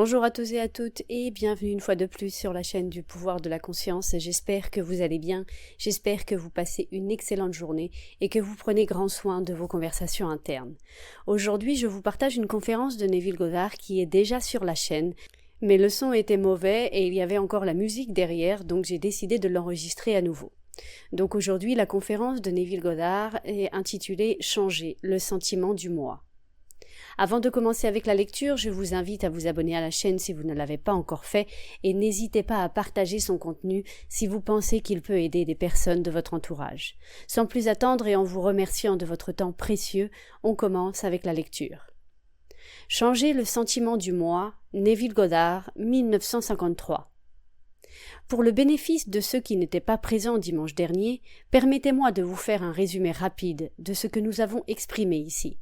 Bonjour à tous et à toutes et bienvenue une fois de plus sur la chaîne du pouvoir de la conscience. J'espère que vous allez bien, j'espère que vous passez une excellente journée et que vous prenez grand soin de vos conversations internes. Aujourd'hui, je vous partage une conférence de Neville Goddard qui est déjà sur la chaîne, mais le son était mauvais et il y avait encore la musique derrière, donc j'ai décidé de l'enregistrer à nouveau. Donc aujourd'hui, la conférence de Neville Goddard est intitulée « Changer le sentiment du moi ». Avant de commencer avec la lecture, je vous invite à vous abonner à la chaîne si vous ne l'avez pas encore fait et n'hésitez pas à partager son contenu si vous pensez qu'il peut aider des personnes de votre entourage. Sans plus attendre et en vous remerciant de votre temps précieux, on commence avec la lecture. Changer le sentiment du moi, Neville Goddard, 1953. Pour le bénéfice de ceux qui n'étaient pas présents dimanche dernier, permettez-moi de vous faire un résumé rapide de ce que nous avons exprimé ici.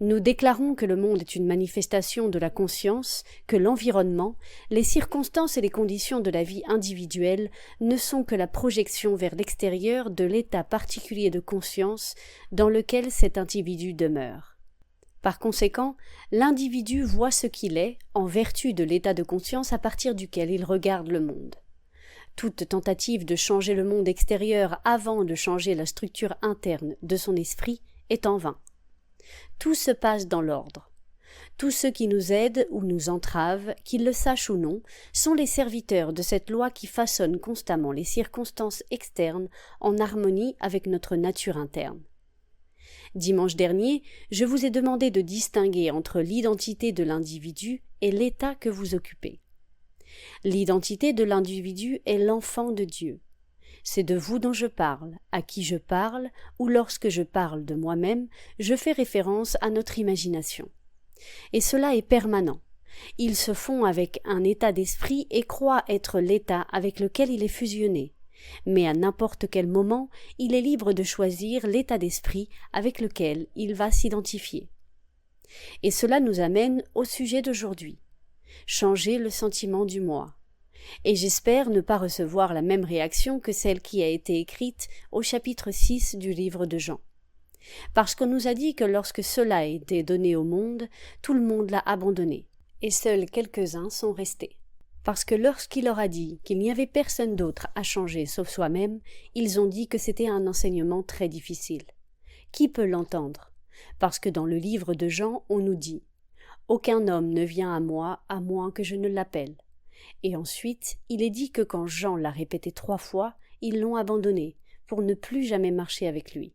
Nous déclarons que le monde est une manifestation de la conscience, que l'environnement, les circonstances et les conditions de la vie individuelle ne sont que la projection vers l'extérieur de l'état particulier de conscience dans lequel cet individu demeure. Par conséquent, l'individu voit ce qu'il est en vertu de l'état de conscience à partir duquel il regarde le monde. Toute tentative de changer le monde extérieur avant de changer la structure interne de son esprit est en vain. Tout se passe dans l'ordre. Tous ceux qui nous aident ou nous entravent, qu'ils le sachent ou non, sont les serviteurs de cette loi qui façonne constamment les circonstances externes en harmonie avec notre nature interne. Dimanche dernier, je vous ai demandé de distinguer entre l'identité de l'individu et l'état que vous occupez. L'identité de l'individu est l'enfant de Dieu. C'est de vous dont je parle, à qui je parle, ou lorsque je parle de moi-même, je fais référence à notre imagination. Et cela est permanent. Il se fond avec un état d'esprit et croit être l'état avec lequel il est fusionné. Mais à n'importe quel moment, il est libre de choisir l'état d'esprit avec lequel il va s'identifier. Et cela nous amène au sujet d'aujourd'hui. Changer le sentiment du moi. Et j'espère ne pas recevoir la même réaction que celle qui a été écrite au chapitre 6 du livre de Jean. Parce qu'on nous a dit que lorsque cela a été donné au monde, tout le monde l'a abandonné, et seuls quelques-uns sont restés. Parce que lorsqu'il leur a dit qu'il n'y avait personne d'autre à changer sauf soi-même, ils ont dit que c'était un enseignement très difficile. Qui peut l'entendre? Parce que dans le livre de Jean, on nous dit « Aucun homme ne vient à moi à moins que je ne l'appelle ». Et ensuite, il est dit que quand Jean l'a répété 3 fois, ils l'ont abandonné, pour ne plus jamais marcher avec lui.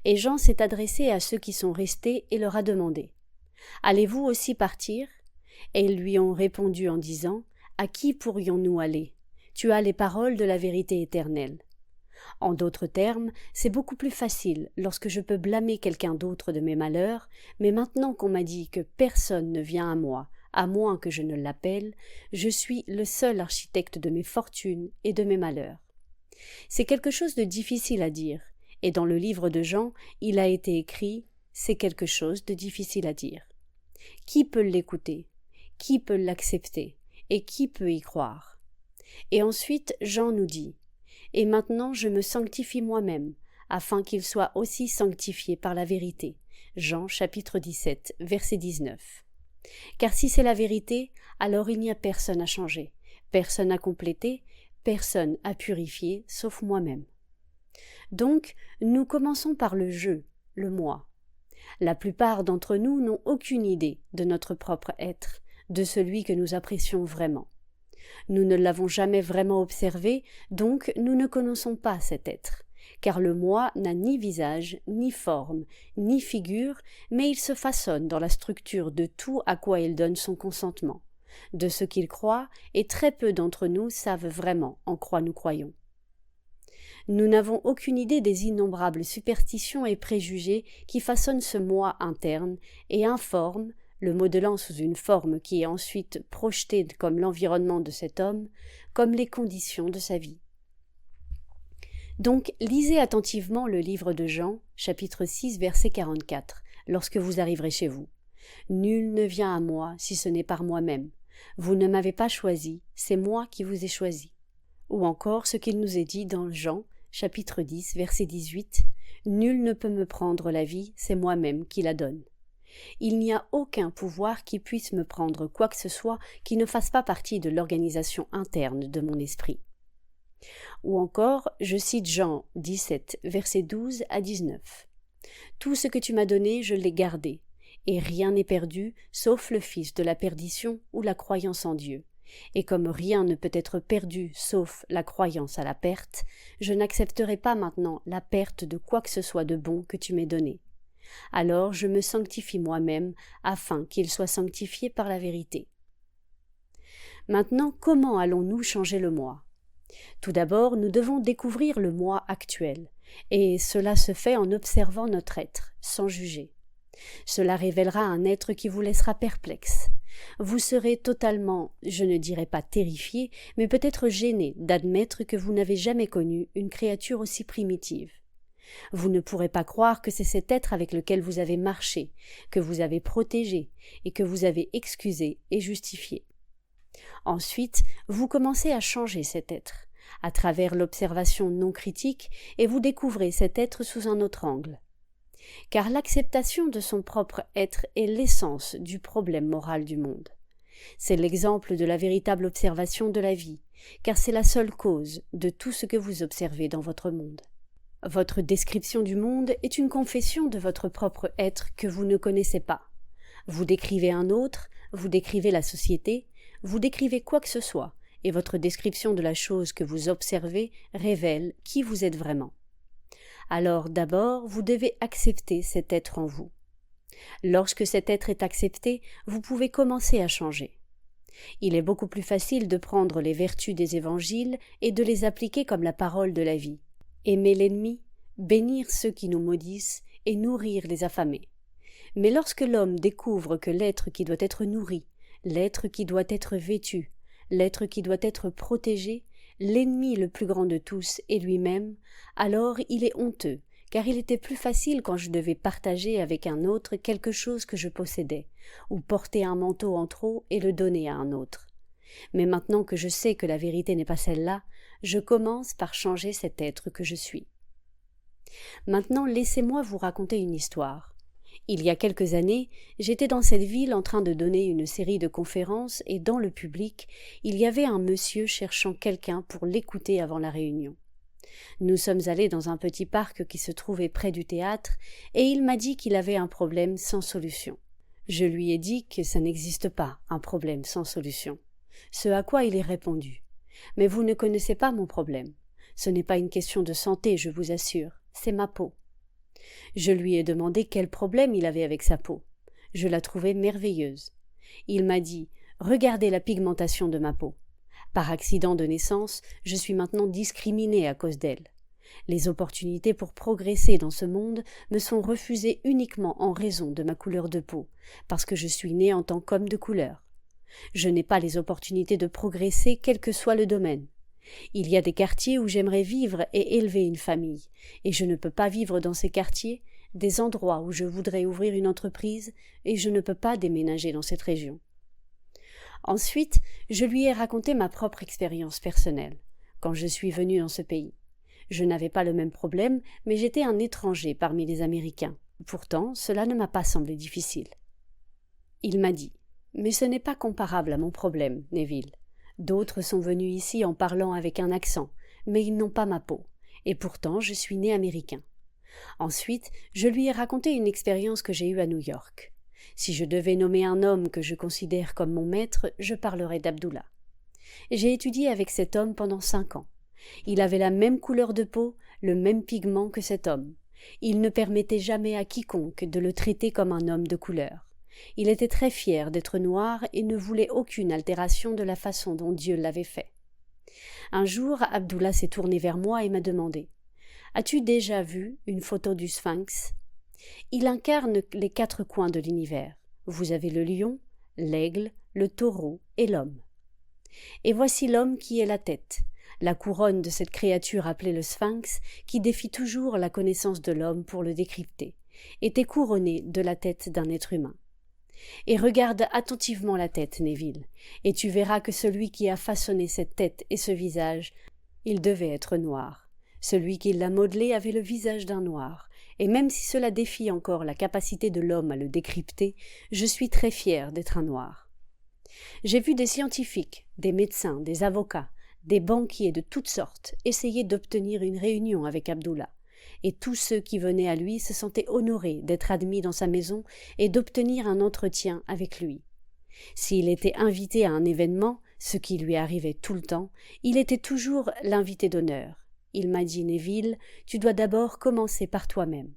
Et Jean s'est adressé à ceux qui sont restés et leur a demandé « Allez-vous aussi partir ?» Et ils lui ont répondu en disant « À qui pourrions-nous aller? Tu as les paroles de la vérité éternelle. » En d'autres termes, c'est beaucoup plus facile lorsque je peux blâmer quelqu'un d'autre de mes malheurs, mais maintenant qu'on m'a dit que personne ne vient à moi, à moins que je ne l'appelle, je suis le seul architecte de mes fortunes et de mes malheurs. C'est quelque chose de difficile à dire, et dans le livre de Jean, il a été écrit « C'est quelque chose de difficile à dire ». Qui peut l'écouter? Qui peut l'accepter? Et qui peut y croire? Et ensuite, Jean nous dit « Et maintenant je me sanctifie moi-même, afin qu'il soit aussi sanctifié par la vérité. » Jean chapitre 17, verset 19. Car si c'est la vérité, alors il n'y a personne à changer, personne à compléter, personne à purifier, sauf moi-même. Donc, nous commençons par le je, le moi. La plupart d'entre nous n'ont aucune idée de notre propre être, de celui que nous apprécions vraiment. Nous ne l'avons jamais vraiment observé, donc nous ne connaissons pas cet être. Car le moi n'a ni visage, ni forme, ni figure, mais il se façonne dans la structure de tout à quoi il donne son consentement, de ce qu'il croit, et très peu d'entre nous savent vraiment en quoi nous croyons. Nous n'avons aucune idée des innombrables superstitions et préjugés qui façonnent ce moi interne et informent, le modelant sous une forme qui est ensuite projetée comme l'environnement de cet homme, comme les conditions de sa vie. Donc, lisez attentivement le livre de Jean, chapitre 6, verset 44, lorsque vous arriverez chez vous. « Nul ne vient à moi si ce n'est par moi-même. Vous ne m'avez pas choisi, c'est moi qui vous ai choisi. » Ou encore ce qu'il nous est dit dans Jean, chapitre 10, verset 18, « Nul ne peut me prendre la vie, c'est moi-même qui la donne. » Il n'y a aucun pouvoir qui puisse me prendre quoi que ce soit qui ne fasse pas partie de l'organisation interne de mon esprit. Ou encore, je cite Jean 17, versets 12 à 19. « Tout ce que tu m'as donné, je l'ai gardé, et rien n'est perdu, sauf le fils de la perdition ou la croyance en Dieu. Et comme rien ne peut être perdu sauf la croyance à la perte, je n'accepterai pas maintenant la perte de quoi que ce soit de bon que tu m'aies donné. Alors je me sanctifie moi-même, afin qu'il soit sanctifié par la vérité. » Maintenant, comment allons-nous changer le moi ? Tout d'abord, nous devons découvrir le moi actuel, et cela se fait en observant notre être, sans juger. Cela révélera un être qui vous laissera perplexe. Vous serez totalement, je ne dirais pas terrifié, mais peut-être gêné d'admettre que vous n'avez jamais connu une créature aussi primitive. Vous ne pourrez pas croire que c'est cet être avec lequel vous avez marché, que vous avez protégé et que vous avez excusé et justifié. Ensuite, vous commencez à changer cet être, à travers l'observation non critique, et vous découvrez cet être sous un autre angle. Car l'acceptation de son propre être est l'essence du problème moral du monde. C'est l'exemple de la véritable observation de la vie, car c'est la seule cause de tout ce que vous observez dans votre monde. Votre description du monde est une confession de votre propre être que vous ne connaissez pas. Vous décrivez un autre, vous décrivez la société, vous décrivez quoi que ce soit, et votre description de la chose que vous observez révèle qui vous êtes vraiment. Alors d'abord, vous devez accepter cet être en vous. Lorsque cet être est accepté, vous pouvez commencer à changer. Il est beaucoup plus facile de prendre les vertus des évangiles et de les appliquer comme la parole de la vie. Aimer l'ennemi, bénir ceux qui nous maudissent et nourrir les affamés. Mais lorsque l'homme découvre que l'être qui doit être nourri, l'être qui doit être vêtu, l'être qui doit être protégé, l'ennemi le plus grand de tous est lui-même, alors il est honteux, car il était plus facile quand je devais partager avec un autre quelque chose que je possédais, ou porter un manteau en trop et le donner à un autre. Mais maintenant que je sais que la vérité n'est pas celle-là, je commence par changer cet être que je suis. Maintenant, laissez-moi vous raconter une histoire. Il y a quelques années, j'étais dans cette ville en train de donner une série de conférences et dans le public, il y avait un monsieur cherchant quelqu'un pour l'écouter avant la réunion. Nous sommes allés dans un petit parc qui se trouvait près du théâtre et il m'a dit qu'il avait un problème sans solution. Je lui ai dit que ça n'existe pas, un problème sans solution. Ce à quoi il est répondu. « Mais vous ne connaissez pas mon problème. Ce n'est pas une question de santé, je vous assure, c'est ma peau. » Je lui ai demandé quel problème il avait avec sa peau. Je la trouvais merveilleuse. Il m'a dit « Regardez la pigmentation de ma peau. Par accident de naissance, je suis maintenant discriminé à cause d'elle. Les opportunités pour progresser dans ce monde me sont refusées uniquement en raison de ma couleur de peau, parce que je suis né en tant qu'homme de couleur. Je n'ai pas les opportunités de progresser quel que soit le domaine. Il y a des quartiers où j'aimerais vivre et élever une famille, et je ne peux pas vivre dans ces quartiers, des endroits où je voudrais ouvrir une entreprise, et je ne peux pas déménager dans cette région. » Ensuite, je lui ai raconté ma propre expérience personnelle, quand je suis venu dans ce pays. Je n'avais pas le même problème, mais j'étais un étranger parmi les Américains. Pourtant, cela ne m'a pas semblé difficile. Il m'a dit « Mais ce n'est pas comparable à mon problème, Neville. D'autres sont venus ici en parlant avec un accent, mais ils n'ont pas ma peau, et pourtant je suis né américain. » Ensuite, je lui ai raconté une expérience que j'ai eue à New York. Si je devais nommer un homme que je considère comme mon maître, je parlerais d'Abdullah. J'ai étudié avec cet homme pendant 5 ans. Il avait la même couleur de peau, le même pigment que cet homme. Il ne permettait jamais à quiconque de le traiter comme un homme de couleur. Il était très fier d'être noir et ne voulait aucune altération de la façon dont Dieu l'avait fait. Un jour, Abdullah s'est tourné vers moi et m'a demandé « As-tu déjà vu une photo du Sphinx ?» Il incarne les 4 coins de l'univers. Vous avez le lion, l'aigle, le taureau et l'homme. Et voici l'homme qui est la tête, la couronne de cette créature appelée le Sphinx, qui défie toujours la connaissance de l'homme pour le décrypter, était couronné de la tête d'un être humain. Et regarde attentivement la tête, Neville, et tu verras que celui qui a façonné cette tête et ce visage, il devait être noir. Celui qui l'a modelé avait le visage d'un noir, et même si cela défie encore la capacité de l'homme à le décrypter, je suis très fière d'être un noir. J'ai vu des scientifiques, des médecins, des avocats, des banquiers de toutes sortes essayer d'obtenir une réunion avec Abdullah, et tous ceux qui venaient à lui se sentaient honorés d'être admis dans sa maison et d'obtenir un entretien avec lui. S'il était invité à un événement, ce qui lui arrivait tout le temps, il était toujours l'invité d'honneur. Il m'a dit: Neville, tu dois d'abord commencer par toi-même.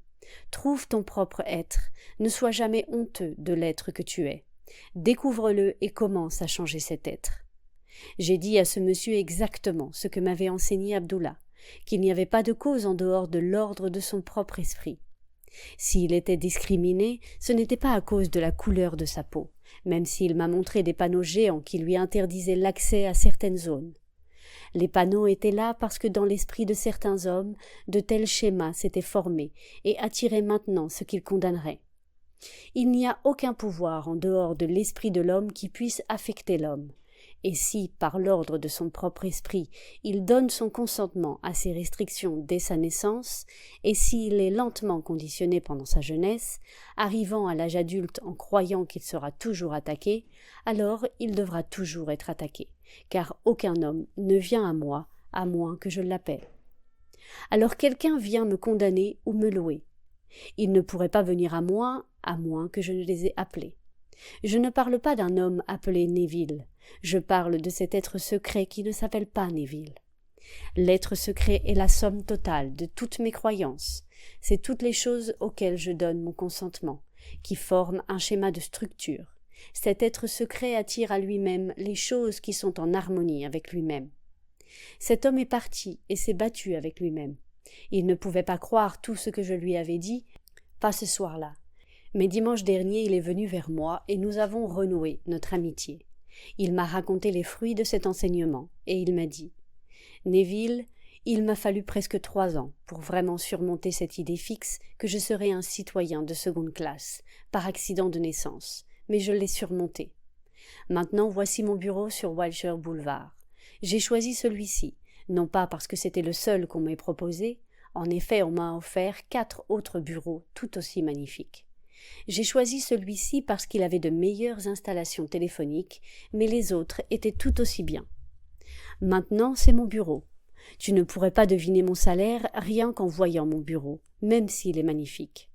Trouve ton propre être, ne sois jamais honteux de l'être que tu es. Découvre-le et commence à changer cet être. J'ai dit à ce monsieur exactement ce que m'avait enseigné Abdullah, qu'il n'y avait pas de cause en dehors de l'ordre de son propre esprit. S'il était discriminé, ce n'était pas à cause de la couleur de sa peau, même s'il m'a montré des panneaux géants qui lui interdisaient l'accès à certaines zones. Les panneaux étaient là parce que dans l'esprit de certains hommes, de tels schémas s'étaient formés et attiraient maintenant ce qu'ils condamneraient. Il n'y a aucun pouvoir en dehors de l'esprit de l'homme qui puisse affecter l'homme. Et si, par l'ordre de son propre esprit, il donne son consentement à ces restrictions dès sa naissance, et s'il est lentement conditionné pendant sa jeunesse, arrivant à l'âge adulte en croyant qu'il sera toujours attaqué, alors il devra toujours être attaqué, car aucun homme ne vient à moi à moins que je l'appelle. Alors quelqu'un vient me condamner ou me louer. Il ne pourrait pas venir à moi à moins que je ne les ai appelés. Je ne parle pas d'un homme appelé Neville, je parle de cet être secret qui ne s'appelle pas Neville. L'être secret est la somme totale de toutes mes croyances, c'est toutes les choses auxquelles je donne mon consentement, qui forment un schéma de structure. Cet être secret attire à lui-même les choses qui sont en harmonie avec lui-même. Cet homme est parti et s'est battu avec lui-même. Il ne pouvait pas croire tout ce que je lui avais dit, pas ce soir-là. Mais dimanche dernier, il est venu vers moi et nous avons renoué notre amitié. Il m'a raconté les fruits de cet enseignement et il m'a dit: Neville, il m'a fallu presque 3 ans pour vraiment surmonter cette idée fixe que je serais un citoyen de seconde classe, par accident de naissance, mais je l'ai surmonté. Maintenant, voici mon bureau sur Wilshire Boulevard. J'ai choisi celui-ci, non pas parce que c'était le seul qu'on m'ait proposé, en effet on m'a offert 4 autres bureaux tout aussi magnifiques. J'ai choisi celui-ci parce qu'il avait de meilleures installations téléphoniques, mais les autres étaient tout aussi bien. Maintenant, c'est mon bureau. Tu ne pourrais pas deviner mon salaire rien qu'en voyant mon bureau, même s'il est magnifique.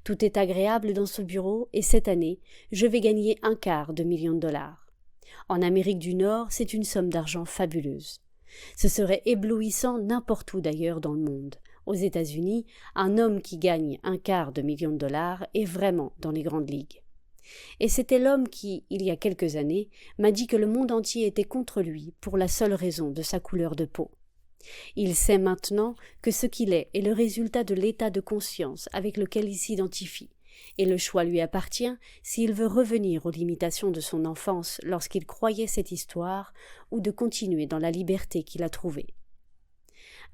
Tout est agréable dans ce bureau et cette année, je vais gagner $250 000. En Amérique du Nord, c'est une somme d'argent fabuleuse. Ce serait éblouissant n'importe où d'ailleurs dans le monde. Aux États-Unis, un homme qui gagne $250 000 est vraiment dans les grandes ligues. Et c'était l'homme qui, il y a quelques années, m'a dit que le monde entier était contre lui pour la seule raison de sa couleur de peau. Il sait maintenant que ce qu'il est le résultat de l'état de conscience avec lequel il s'identifie, et le choix lui appartient s'il veut revenir aux limitations de son enfance lorsqu'il croyait cette histoire ou de continuer dans la liberté qu'il a trouvée.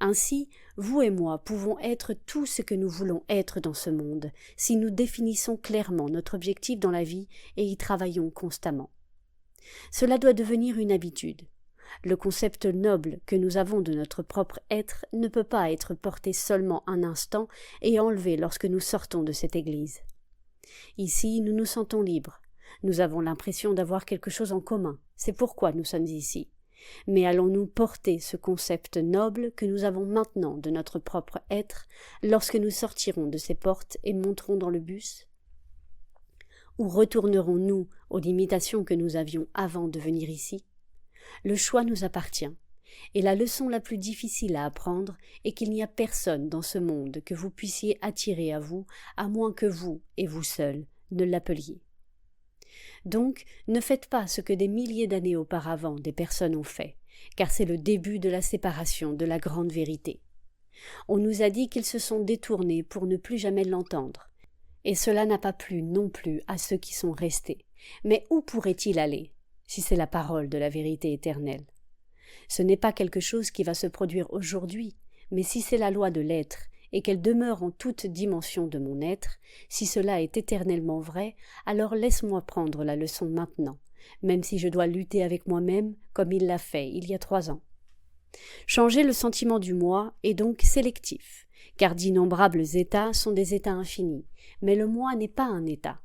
Ainsi, vous et moi pouvons être tout ce que nous voulons être dans ce monde, si nous définissons clairement notre objectif dans la vie et y travaillons constamment. Cela doit devenir une habitude. Le concept noble que nous avons de notre propre être ne peut pas être porté seulement un instant et enlevé lorsque nous sortons de cette église. Ici, nous nous sentons libres. Nous avons l'impression d'avoir quelque chose en commun. C'est pourquoi nous sommes ici. Mais allons-nous porter ce concept noble que nous avons maintenant de notre propre être lorsque nous sortirons de ces portes et monterons dans le bus? Ou retournerons-nous aux limitations que nous avions avant de venir ici? Le choix nous appartient, et la leçon la plus difficile à apprendre est qu'il n'y a personne dans ce monde que vous puissiez attirer à vous, à moins que vous, et vous seul, ne l'appeliez. Donc, ne faites pas ce que des milliers d'années auparavant des personnes ont fait, car c'est le début de la séparation de la grande vérité. On nous a dit qu'ils se sont détournés pour ne plus jamais l'entendre, et cela n'a pas plu non plus à ceux qui sont restés. Mais où pourrait-il aller, si c'est la parole de la vérité éternelle? Ce n'est pas quelque chose qui va se produire aujourd'hui, mais si c'est la loi de l'être, et qu'elle demeure en toute dimension de mon être, si cela est éternellement vrai, alors laisse-moi prendre la leçon maintenant, même si je dois lutter avec moi-même comme il l'a fait il y a 3 ans. Changer le sentiment du moi est donc sélectif, car d'innombrables états sont des états infinis, mais le moi n'est pas un état.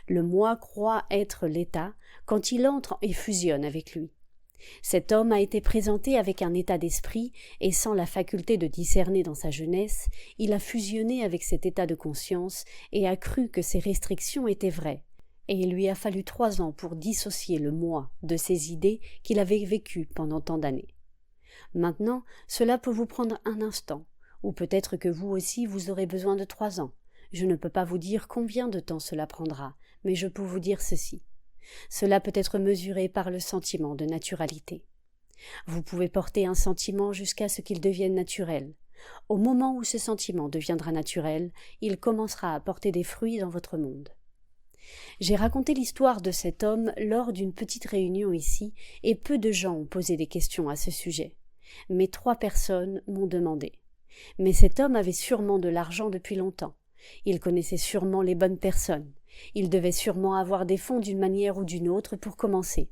Le moi croit être l'état quand il entre et fusionne avec lui. Cet homme a été présenté avec un état d'esprit et sans la faculté de discerner dans sa jeunesse, il a fusionné avec cet état de conscience et a cru que ses restrictions étaient vraies. Et il lui a fallu 3 ans pour dissocier le moi de ses idées qu'il avait vécues pendant tant d'années. Maintenant, cela peut vous prendre un instant, ou peut-être que vous aussi vous aurez besoin de 3 ans. Je ne peux pas vous dire combien de temps cela prendra, mais je peux vous dire ceci. Cela peut être mesuré par le sentiment de naturalité. Vous pouvez porter un sentiment jusqu'à ce qu'il devienne naturel. Au moment où ce sentiment deviendra naturel, il commencera à porter des fruits dans votre monde. J'ai raconté l'histoire de cet homme lors d'une petite réunion ici, et peu de gens ont posé des questions à ce sujet. Mais 3 personnes m'ont demandé. Mais cet homme avait sûrement de l'argent depuis longtemps. Il connaissait sûrement les bonnes personnes. Il devait sûrement avoir des fonds d'une manière ou d'une autre pour commencer.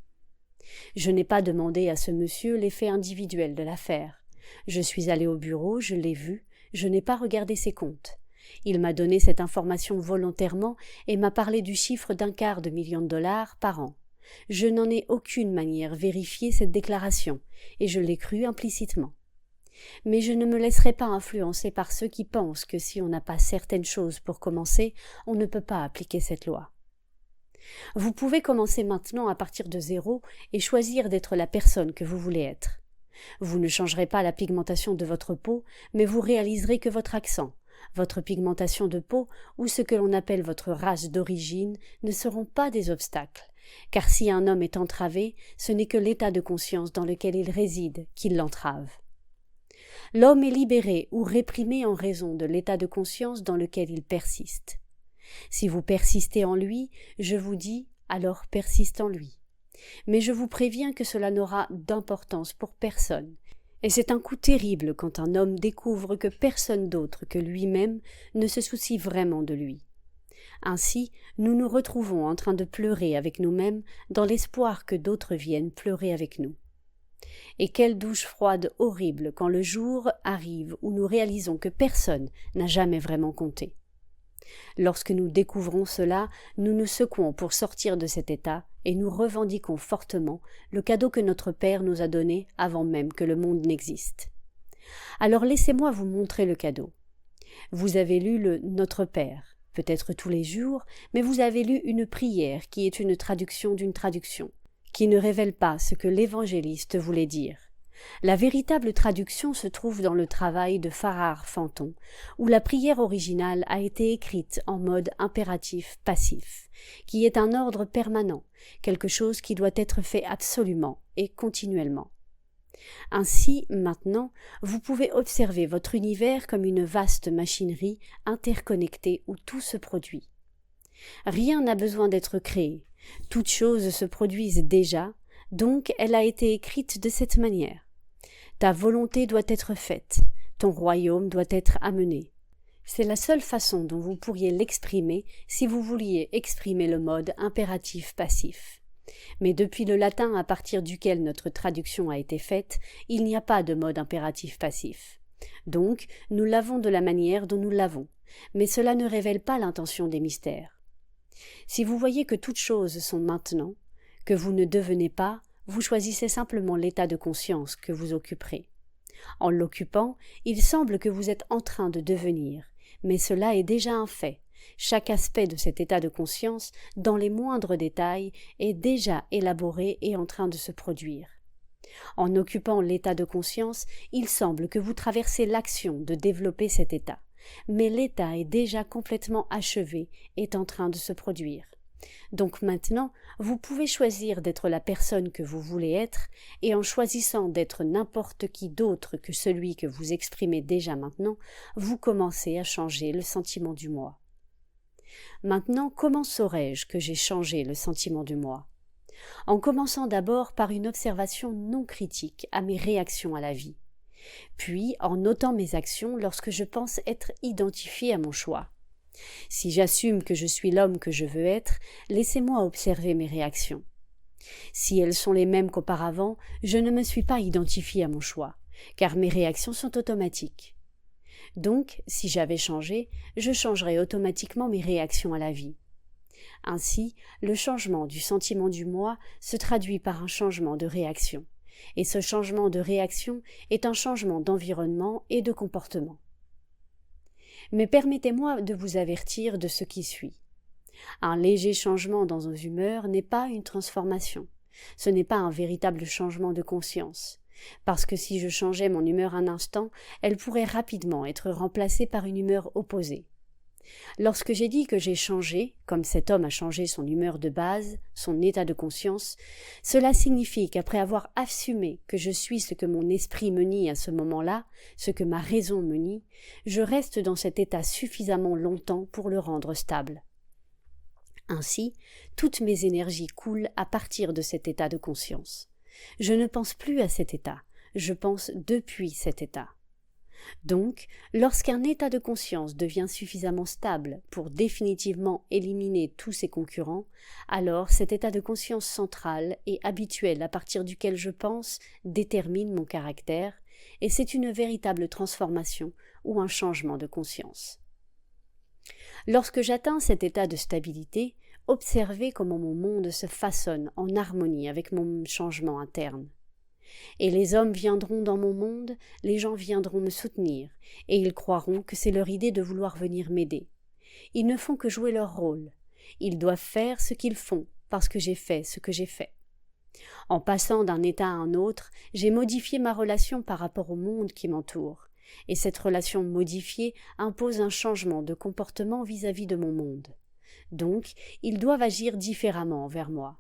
Je n'ai pas demandé à ce monsieur l'effet individuel de l'affaire. Je suis allé au bureau, je l'ai vu, je n'ai pas regardé ses comptes. Il m'a donné cette information volontairement et m'a parlé du chiffre d'1/4 million de dollars par an. Je n'en ai aucune manière vérifié cette déclaration, et je l'ai cru implicitement. Mais je ne me laisserai pas influencer par ceux qui pensent que si on n'a pas certaines choses pour commencer, on ne peut pas appliquer cette loi. Vous pouvez commencer maintenant à partir de 0 et choisir d'être la personne que vous voulez être. Vous ne changerez pas la pigmentation de votre peau, mais vous réaliserez que votre accent, votre pigmentation de peau ou ce que l'on appelle votre race d'origine ne seront pas des obstacles, car si un homme est entravé, ce n'est que l'état de conscience dans lequel il réside qui l'entrave. L'homme est libéré ou réprimé en raison de l'état de conscience dans lequel il persiste. Si vous persistez en lui, je vous dis, alors persiste en lui. Mais je vous préviens que cela n'aura d'importance pour personne. Et c'est un coup terrible quand un homme découvre que personne d'autre que lui-même ne se soucie vraiment de lui. Ainsi, nous nous retrouvons en train de pleurer avec nous-mêmes dans l'espoir que d'autres viennent pleurer avec nous. Et quelle douche froide horrible quand le jour arrive où nous réalisons que personne n'a jamais vraiment compté. Lorsque nous découvrons cela, nous nous secouons pour sortir de cet état et nous revendiquons fortement le cadeau que notre Père nous a donné avant même que le monde n'existe. Alors laissez-moi vous montrer le cadeau. Vous avez lu le Notre Père, peut-être tous les jours, mais vous avez lu une prière qui est une traduction d'une traduction, qui ne révèle pas ce que l'évangéliste voulait dire. La véritable traduction se trouve dans le travail de Farrar Fenton, où la prière originale a été écrite en mode impératif-passif, qui est un ordre permanent, quelque chose qui doit être fait absolument et continuellement. Ainsi, maintenant, vous pouvez observer votre univers comme une vaste machinerie interconnectée où tout se produit. Rien n'a besoin d'être créé, toutes choses se produisent déjà, donc elle a été écrite de cette manière. Ta volonté doit être faite, ton royaume doit être amené. C'est la seule façon dont vous pourriez l'exprimer si vous vouliez exprimer le mode impératif-passif. Mais depuis le latin à partir duquel notre traduction a été faite, il n'y a pas de mode impératif-passif. Donc, nous l'avons de la manière dont nous l'avons, mais cela ne révèle pas l'intention des mystères. Si vous voyez que toutes choses sont maintenant, que vous ne devenez pas, vous choisissez simplement l'état de conscience que vous occuperez. En l'occupant, il semble que vous êtes en train de devenir, mais cela est déjà un fait. Chaque aspect de cet état de conscience, dans les moindres détails, est déjà élaboré et en train de se produire. En occupant l'état de conscience, il semble que vous traversez l'action de développer cet état, mais l'état est déjà complètement achevé, est en train de se produire. Donc maintenant, vous pouvez choisir d'être la personne que vous voulez être, et en choisissant d'être n'importe qui d'autre que celui que vous exprimez déjà maintenant, vous commencez à changer le sentiment du moi. Maintenant, comment saurais-je que j'ai changé le sentiment du moi ? En commençant d'abord par une observation non critique à mes réactions à la vie, puis en notant mes actions lorsque je pense être identifié à mon choix. Si j'assume que je suis l'homme que je veux être, laissez-moi observer mes réactions. Si elles sont les mêmes qu'auparavant, je ne me suis pas identifié à mon choix, car mes réactions sont automatiques. Donc, si j'avais changé, je changerais automatiquement mes réactions à la vie. Ainsi, le changement du sentiment du moi se traduit par un changement de réaction, et ce changement de réaction est un changement d'environnement et de comportement. Mais permettez-moi de vous avertir de ce qui suit. Un léger changement dans nos humeurs n'est pas une transformation, ce n'est pas un véritable changement de conscience, parce que si je changeais mon humeur un instant, elle pourrait rapidement être remplacée par une humeur opposée. Lorsque j'ai dit que j'ai changé, comme cet homme a changé son humeur de base, son état de conscience, cela signifie qu'après avoir assumé que je suis ce que mon esprit me nie à ce moment-là, ce que ma raison me nie, je reste dans cet état suffisamment longtemps pour le rendre stable. Ainsi, toutes mes énergies coulent à partir de cet état de conscience. Je ne pense plus à cet état, je pense depuis cet état. Donc, lorsqu'un état de conscience devient suffisamment stable pour définitivement éliminer tous ses concurrents, alors cet état de conscience central et habituel à partir duquel je pense détermine mon caractère, et c'est une véritable transformation ou un changement de conscience. Lorsque j'atteins cet état de stabilité, observez comment mon monde se façonne en harmonie avec mon changement interne. Et les hommes viendront dans mon monde, les gens viendront me soutenir, et ils croiront que c'est leur idée de vouloir venir m'aider. Ils ne font que jouer leur rôle. Ils doivent faire ce qu'ils font, parce que j'ai fait ce que j'ai fait. En passant d'un état à un autre, j'ai modifié ma relation par rapport au monde qui m'entoure, et cette relation modifiée impose un changement de comportement vis-à-vis de mon monde. Donc, ils doivent agir différemment envers moi.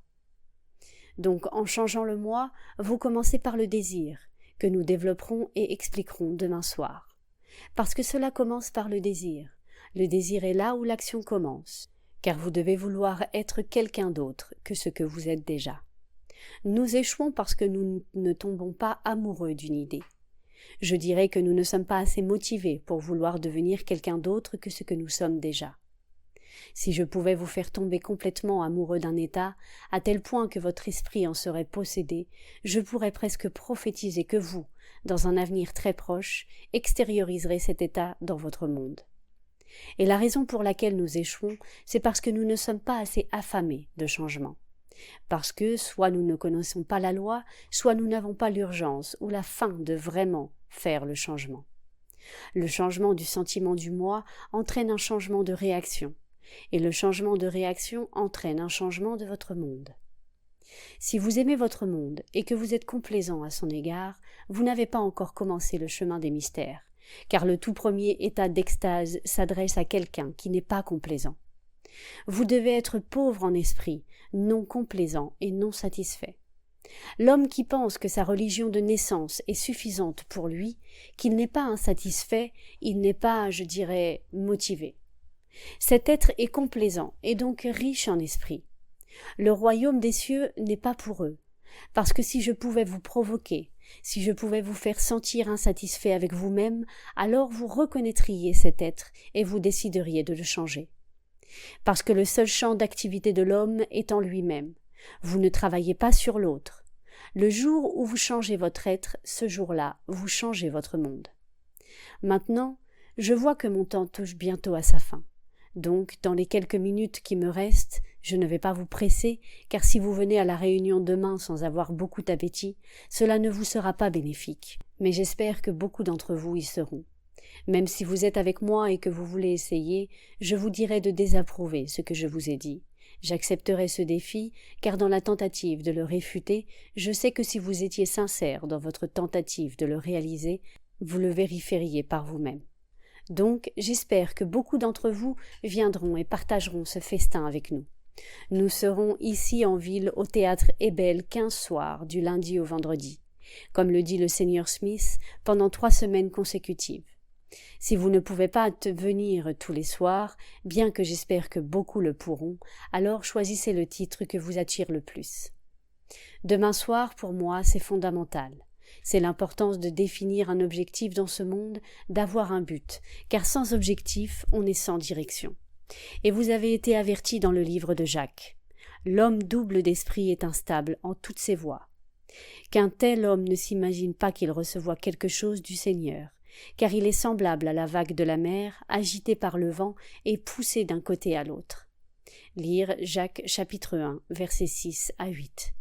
Donc, en changeant le moi, vous commencez par le désir, que nous développerons et expliquerons demain soir. Parce que cela commence par le désir. Le désir est là où l'action commence, car vous devez vouloir être quelqu'un d'autre que ce que vous êtes déjà. Nous échouons parce que nous ne tombons pas amoureux d'une idée. Je dirais que nous ne sommes pas assez motivés pour vouloir devenir quelqu'un d'autre que ce que nous sommes déjà. Si je pouvais vous faire tomber complètement amoureux d'un état, à tel point que votre esprit en serait possédé, je pourrais presque prophétiser que vous, dans un avenir très proche, extérioriserez cet état dans votre monde. Et la raison pour laquelle nous échouons, c'est parce que nous ne sommes pas assez affamés de changement. Parce que soit nous ne connaissons pas la loi, soit nous n'avons pas l'urgence ou la faim de vraiment faire le changement. Le changement du sentiment du moi entraîne un changement de réaction. Et le changement de réaction entraîne un changement de votre monde. Si vous aimez votre monde et que vous êtes complaisant à son égard, vous n'avez pas encore commencé le chemin des mystères, car le tout premier état d'extase s'adresse à quelqu'un qui n'est pas complaisant. Vous devez être pauvre en esprit, non complaisant et non satisfait. L'homme qui pense que sa religion de naissance est suffisante pour lui, qu'il n'est pas insatisfait, il n'est pas, je dirais, motivé. Cet être est complaisant et donc riche en esprit. Le royaume des cieux n'est pas pour eux, parce que si je pouvais vous provoquer, si je pouvais vous faire sentir insatisfait avec vous-même, alors vous reconnaîtriez cet être et vous décideriez de le changer. Parce que le seul champ d'activité de l'homme est en lui-même. Vous ne travaillez pas sur l'autre. Le jour où vous changez votre être, ce jour-là, vous changez votre monde. Maintenant, je vois que mon temps touche bientôt à sa fin. Donc, dans les quelques minutes qui me restent, je ne vais pas vous presser, car si vous venez à la réunion demain sans avoir beaucoup d'appétit, cela ne vous sera pas bénéfique. Mais j'espère que beaucoup d'entre vous y seront. Même si vous êtes avec moi et que vous voulez essayer, je vous dirai de désapprouver ce que je vous ai dit. J'accepterai ce défi, car dans la tentative de le réfuter, je sais que si vous étiez sincère dans votre tentative de le réaliser, vous le vérifieriez par vous-même. Donc, j'espère que beaucoup d'entre vous viendront et partageront ce festin avec nous. Nous serons ici en ville au théâtre Ebel 15 soirs, du lundi au vendredi, comme le dit le Seigneur Smith, pendant 3 semaines consécutives. Si vous ne pouvez pas venir tous les soirs, bien que j'espère que beaucoup le pourront, alors choisissez le titre que vous attire le plus. Demain soir, pour moi, c'est fondamental. C'est l'importance de définir un objectif dans ce monde, d'avoir un but, car sans objectif, on est sans direction. Et vous avez été avertis dans le livre de Jacques. L'homme double d'esprit est instable en toutes ses voies. Qu'un tel homme ne s'imagine pas qu'il recevra quelque chose du Seigneur, car il est semblable à la vague de la mer, agitée par le vent et poussée d'un côté à l'autre. Lire Jacques chapitre 1, versets 6 à 8.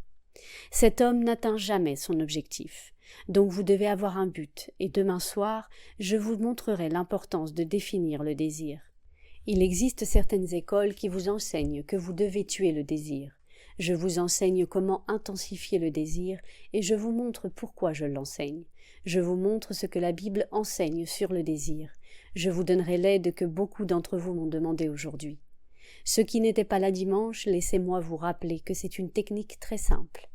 Cet homme n'atteint jamais son objectif, donc vous devez avoir un but, et demain soir, je vous montrerai l'importance de définir le désir. Il existe certaines écoles qui vous enseignent que vous devez tuer le désir. Je vous enseigne comment intensifier le désir et je vous montre pourquoi je l'enseigne. Je vous montre ce que la Bible enseigne sur le désir. Je vous donnerai l'aide que beaucoup d'entre vous m'ont demandé aujourd'hui. Ceux qui n'étaient pas là dimanche, laissez-moi vous rappeler que c'est une technique très simple.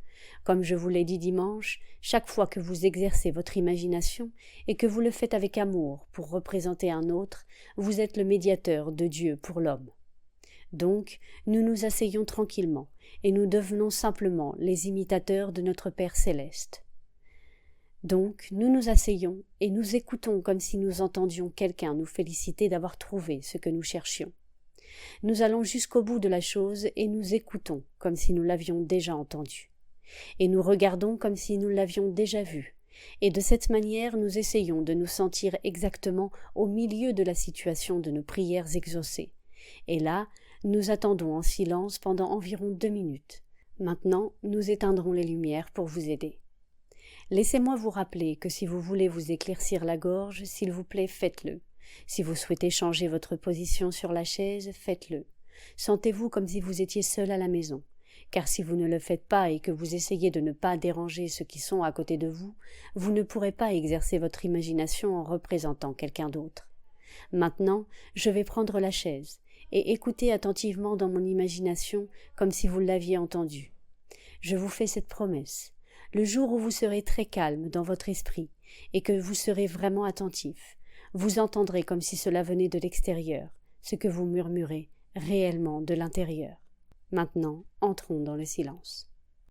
Comme je vous l'ai dit dimanche, chaque fois que vous exercez votre imagination et que vous le faites avec amour pour représenter un autre, vous êtes le médiateur de Dieu pour l'homme. Donc, nous nous asseyons tranquillement et nous devenons simplement les imitateurs de notre Père céleste. Donc, nous nous asseyons et nous écoutons comme si nous entendions quelqu'un nous féliciter d'avoir trouvé ce que nous cherchions. Nous allons jusqu'au bout de la chose et nous écoutons comme si nous l'avions déjà entendu. Et nous regardons comme si nous l'avions déjà vu. Et de cette manière, nous essayons de nous sentir exactement au milieu de la situation de nos prières exaucées. Et là, nous attendons en silence pendant environ 2 minutes. Maintenant, nous éteindrons les lumières pour vous aider. Laissez-moi vous rappeler que si vous voulez vous éclaircir la gorge, s'il vous plaît, faites-le. Si vous souhaitez changer votre position sur la chaise, faites-le. Sentez-vous comme si vous étiez seul à la maison. Car si vous ne le faites pas et que vous essayez de ne pas déranger ceux qui sont à côté de vous, vous ne pourrez pas exercer votre imagination en représentant quelqu'un d'autre. Maintenant, je vais prendre la chaise et écouter attentivement dans mon imagination comme si vous l'aviez entendu. Je vous fais cette promesse. Le jour où vous serez très calme dans votre esprit et que vous serez vraiment attentif, vous entendrez comme si cela venait de l'extérieur, ce que vous murmurez réellement de l'intérieur. Maintenant, entrons dans le silence.